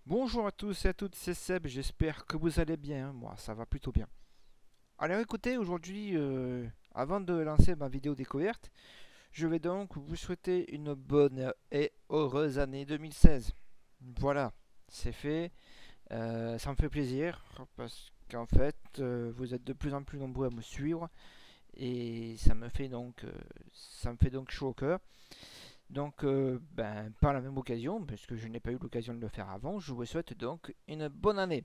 Bonjour à tous et à toutes, c'est Seb, j'espère que vous allez bien, moi ça va plutôt bien. Alors écoutez, aujourd'hui, avant de lancer ma vidéo découverte, je vais donc vous souhaiter une bonne et heureuse année 2016. Voilà, c'est fait, ça me fait plaisir, parce qu'en fait, vous êtes de plus en plus nombreux à me suivre, et ça me fait donc chaud au cœur. Donc, par la même occasion, parce que je n'ai pas eu l'occasion de le faire avant, je vous souhaite donc une bonne année.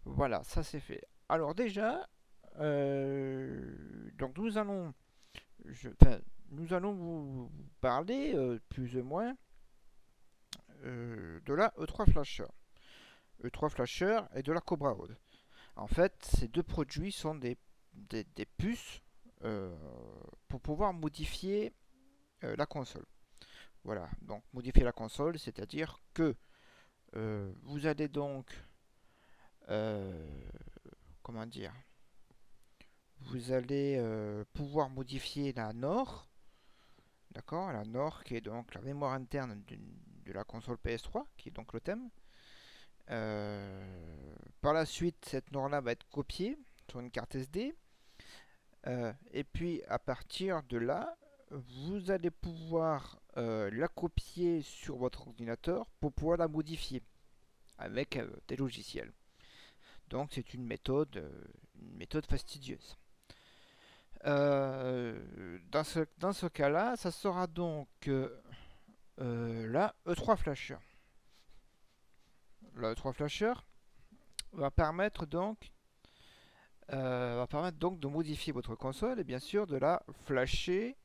Voilà, ça c'est fait. Alors déjà, donc enfin, nous allons vous parler plus ou moins de la E3 Flasher. E3 Flasher et de la Cobra Rode. En fait, ces deux produits sont des puces euh, pour pouvoir modifier la console. Voilà, donc modifier la console, c'est-à-dire que vous allez donc, euh, comment dire, vous allez pouvoir modifier la NOR, d'accord, la NOR qui est donc la mémoire interne de la console PS3, qui est donc le thème. Par la suite, cette NOR-là va être copiée sur une carte SD. Et puis, à partir de là, vous allez pouvoir la copier sur votre ordinateur pour pouvoir la modifier avec des logiciels. Donc, c'est une méthode fastidieuse. Dans ce cas-là, ça sera donc la E3 Flasher. La E3 Flasher va permettre donc, de modifier votre console et bien sûr de la flasher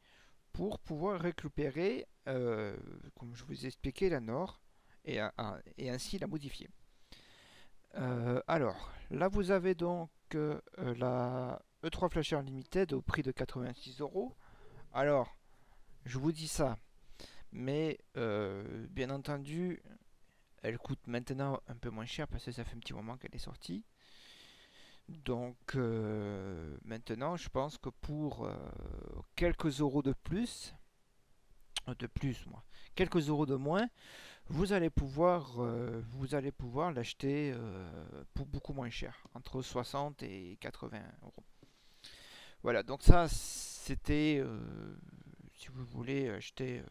pour pouvoir récupérer, comme je vous ai expliqué, la NOR et ainsi la modifier. Alors, là vous avez donc la E3 Flasher Limited au prix de 86 €. Alors, je vous dis ça, mais bien entendu, elle coûte maintenant un peu moins cher parce que ça fait un petit moment qu'elle est sortie. Donc maintenant, je pense que pour quelques euros de plus moi, quelques euros de moins, vous allez pouvoir l'acheter pour beaucoup moins cher, entre 60 et 80 €. Voilà, donc ça c'était si vous voulez acheter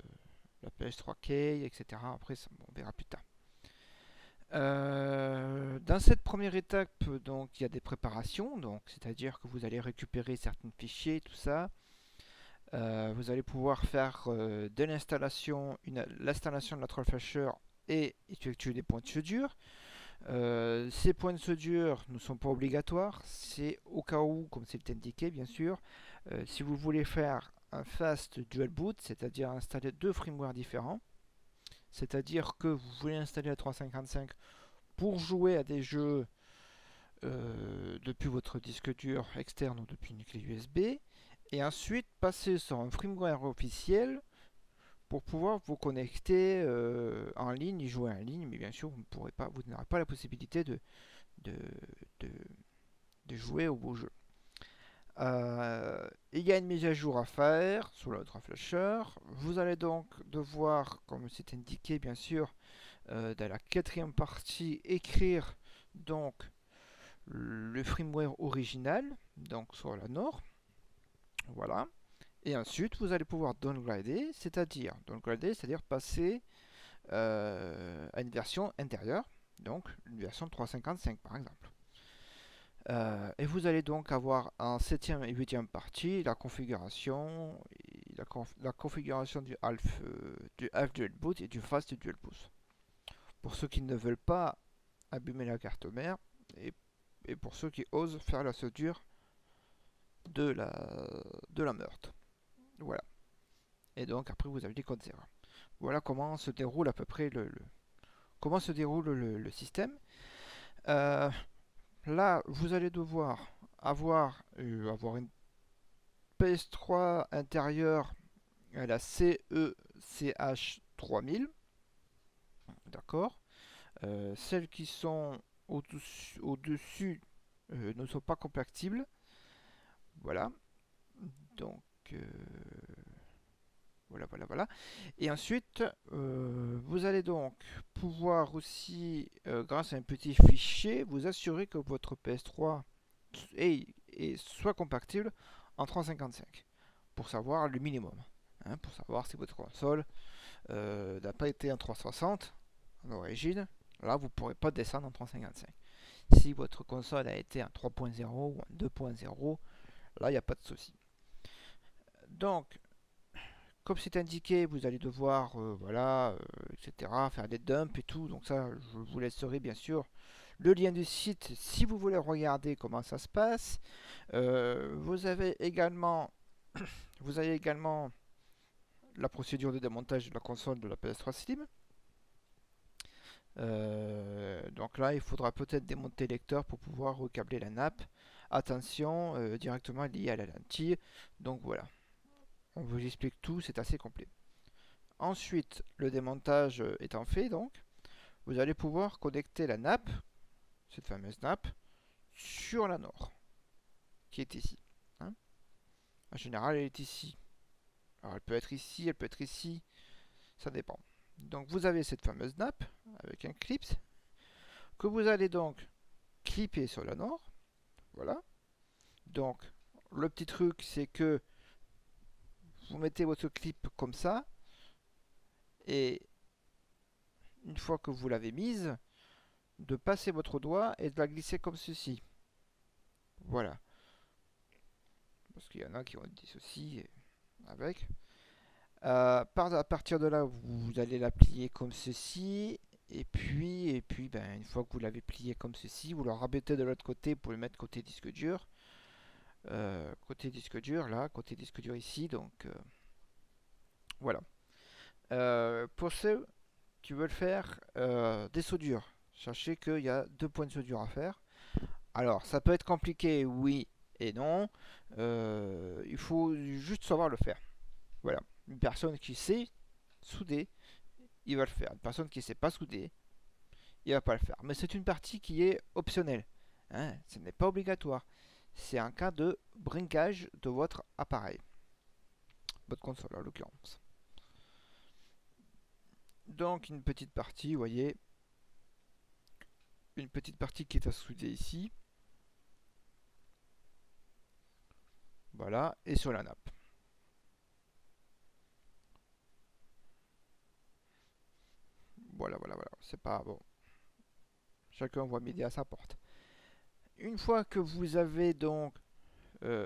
la PS3K, etc. Après, on verra plus tard. Dans cette première étape, donc, il y a des préparations, donc, c'est-à-dire que vous allez récupérer certains fichiers, tout ça. Vous allez pouvoir faire de l'installation de la Trollflasher et effectuer des points de soudure. Ces points de soudure ne sont pas obligatoires, c'est au cas où, comme c'est indiqué, bien sûr. Si vous voulez faire un fast dual boot, c'est-à-dire installer deux firmware différents, c'est-à-dire que vous voulez installer la 355 pour jouer à des jeux depuis votre disque dur externe ou depuis une clé USB, et ensuite passer sur un firmware officiel pour pouvoir vous connecter en ligne et jouer en ligne, mais bien sûr vous n'aurez pas la possibilité de, de, de jouer au beau jeu. Il y a une mise à jour à faire sur l'autre flasher. Vous allez donc devoir, comme c'est indiqué bien sûr, dans la quatrième partie, écrire donc le firmware original, donc sur la NOR. Voilà. Et ensuite, vous allez pouvoir downgrader, c'est-à-dire passer à une version intérieure, donc une version 355 par exemple. Et vous allez donc avoir en septième et huitième partie la configuration du half dual boot et du fast dual boot. Pour ceux qui ne veulent pas abîmer la carte mère et, et pour ceux qui osent faire la soudure de la, de la meurtre. Voilà. Et donc après vous avez les codes 0. Voilà comment se déroule à peu près comment se déroule le système. Euh, Là, vous allez devoir avoir une PS3 intérieure à la CECH 3000, d'accord. Celles qui sont au-dessus ne sont pas compatibles. Voilà. Donc, Voilà, voilà, voilà. Et ensuite, vous allez donc pouvoir aussi, grâce à un petit fichier, vous assurer que votre PS3 soit compatible en 355 pour savoir le minimum. Hein, pour savoir si votre console n'a pas été en 360 en origine. Là, vous ne pourrez pas descendre en 355. Si votre console a été en 3.0 ou en 2.0, là, il n'y a pas de souci. Donc, comme c'est indiqué, vous allez devoir, voilà, etc., faire des dumps et tout. Donc ça, je vous laisserai bien sûr le lien du site si vous voulez regarder comment ça se passe. Vous avez également, vous avez également la procédure de démontage de la console de la PS3 Slim. Donc là, il faudra peut-être démonter le lecteur pour pouvoir recabler la nappe. Attention, directement lié à la lentille. Donc voilà, on vous explique tout, c'est assez complet. Ensuite, le démontage étant fait, donc, vous allez pouvoir connecter la nappe, cette fameuse nappe, sur la NOR, qui est ici. Hein. En général, elle est ici. Alors, elle peut être ici, elle peut être ici, ça dépend. Donc, vous avez cette fameuse nappe avec un clip que vous allez donc clipper sur la NOR. Voilà. Donc, le petit truc, c'est que vous mettez votre clip comme ça, et une fois que vous l'avez mise, de passer votre doigt et de la glisser comme ceci. Voilà. Parce qu'il y en a qui ont dit ceci avec. À partir de là, vous allez la plier comme ceci. Et puis ben, une fois que vous l'avez plié comme ceci, vous le rabattez de l'autre côté pour le mettre côté disque dur. Côté disque dur, là, côté disque dur ici. Donc, voilà. Pour ceux qui veulent faire des soudures, sachez qu'il y a 2 points de soudure à faire. Alors, ça peut être compliqué, oui et non. Il faut juste savoir le faire. Voilà. Une personne qui sait souder, il va le faire. Une personne qui ne sait pas souder, il va pas le faire. Mais c'est une partie qui est optionnelle. Hein, ce n'est pas obligatoire. C'est un cas de brincage de votre appareil. Votre console en l'occurrence. Donc une petite partie, vous voyez. Une petite partie qui est à souder ici. Voilà. Et sur la nappe. Voilà, voilà, voilà. C'est pas bon. Chacun voit midi à sa porte. Une fois que vous avez donc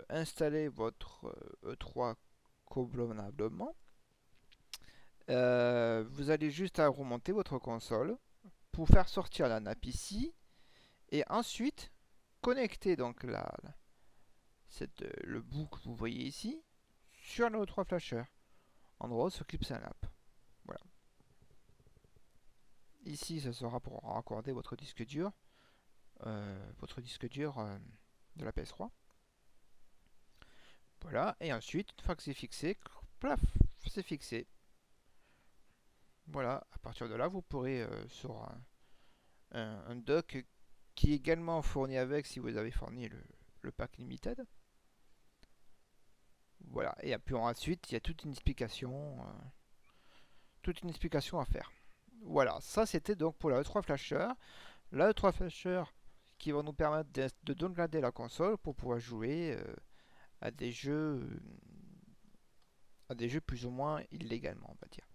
installé votre E3 convenablement, vous allez juste à remonter votre console pour faire sortir la nappe ici et ensuite connecter donc le bout que vous voyez ici sur le E3 flasher. En gros, ce clip c'est la nappe. Voilà. Ici, ce sera pour raccorder votre disque dur de la PS3. Voilà, et ensuite, une fois que c'est fixé, plaf, c'est fixé. Voilà, à partir de là, vous pourrez sur un dock qui est également fourni avec si vous avez fourni le pack limited. Voilà, et puis ensuite, il y a toute une explication à faire. Voilà, ça c'était donc pour la E3 Flasher. La E3 Flasher qui va nous permettre de downgrader la console pour pouvoir jouer à des jeux plus ou moins illégalement, on va dire.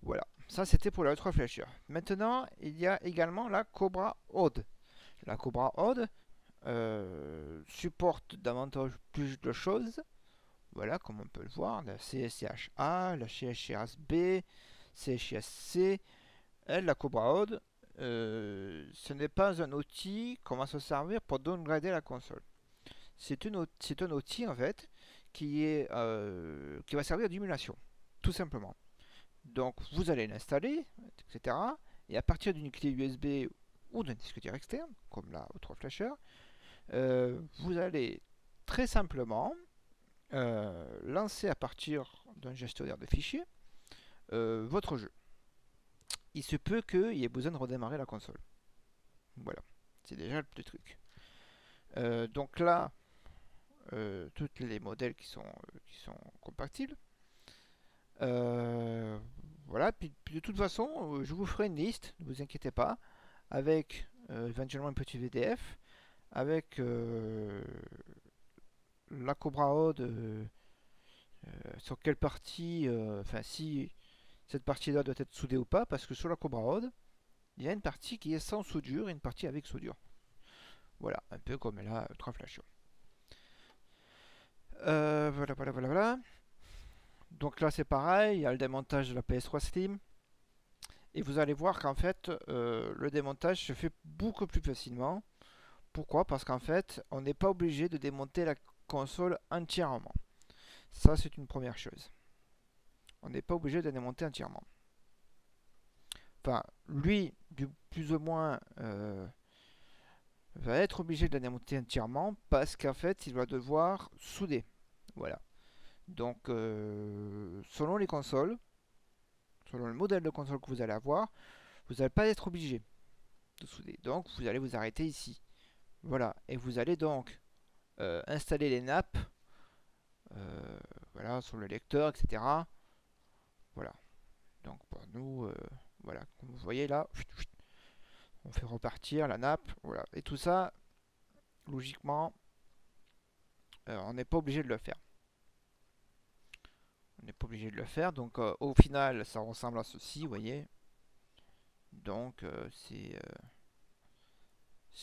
Voilà, ça c'était pour la E3 Flasher. Maintenant, il y a également la Cobra Ode. La Cobra Ode supporte davantage plus de choses. Voilà, comme on peut le voir, la CSCHA, la CSCHB, CSCHC, la Cobra Ode, ce n'est pas un outil qu'on va se servir pour downgrader la console. C'est un outil en fait qui va servir d'émulation, tout simplement. Donc vous allez l'installer, etc. Et à partir d'une clé USB ou d'un disque dur externe, comme la O3 Flasher, vous allez très simplement lancer à partir d'un gestionnaire de fichiers votre jeu. Il se peut qu'il y ait besoin de redémarrer la console. Voilà, c'est déjà le petit truc. Donc là, tous les modèles qui sont compatibles. Voilà, puis de toute façon, je vous ferai une liste, ne vous inquiétez pas, avec éventuellement un petit VDF, avec la Cobra Ode, sur quelle partie, enfin si cette partie-là doit être soudée ou pas, parce que sur la Cobra Ode, il y a une partie qui est sans soudure et une partie avec soudure. Voilà, un peu comme la Traflation. Voilà. Donc là c'est pareil, il y a le démontage de la PS3 Slim. Et vous allez voir qu'en fait, le démontage se fait beaucoup plus facilement. Pourquoi? Parce qu'en fait, on n'est pas obligé de démonter la console entièrement. Ça, c'est une première chose. On n'est pas obligé de la démonter entièrement. Enfin, lui, du plus ou moins, va être obligé de la démonter entièrement parce qu'en fait, il va devoir souder. Voilà. Donc, selon les consoles, selon le modèle de console que vous allez avoir, vous n'allez pas être obligé de souder. Donc, vous allez vous arrêter ici. Voilà. Et vous allez donc installer les nappes, voilà, sur le lecteur, etc. Voilà. Donc, pour nous, voilà, comme vous voyez là, on fait repartir la nappe, voilà. Et tout ça, logiquement, on n'est pas obligé de le faire. On n'est pas obligé de le faire. Donc, au final, ça ressemble à ceci, vous voyez. Donc, c'est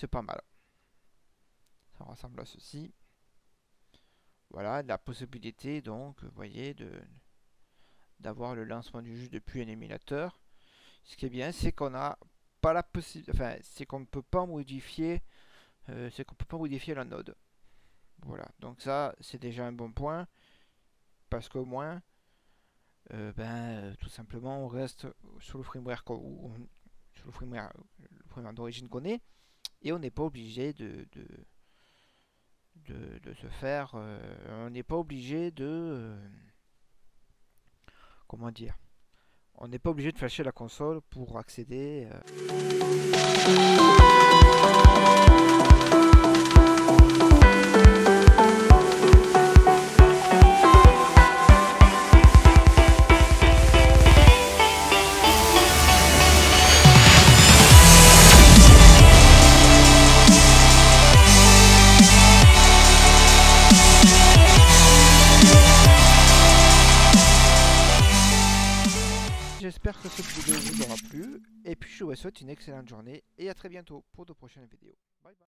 pas mal. Ça ressemble à ceci. Voilà, la possibilité, donc, vous voyez, d'avoir le lancement du jeu depuis un émulateur. Ce qui est bien, c'est qu'on a pas la possibilité, enfin, c'est qu'on ne peut pas modifier, la node. Voilà, donc ça, c'est déjà un bon point, parce qu'au moins, tout simplement, on reste sur le firmware sur le firmware d'origine qu'on est, et on n'est pas obligé de se faire, on n'est pas obligé de, comment dire, on n'est pas obligé de flasher la console pour accéder. J'espère que cette vidéo vous aura plu, et puis je vous souhaite une excellente journée, et à très bientôt pour de prochaines vidéos. Bye bye.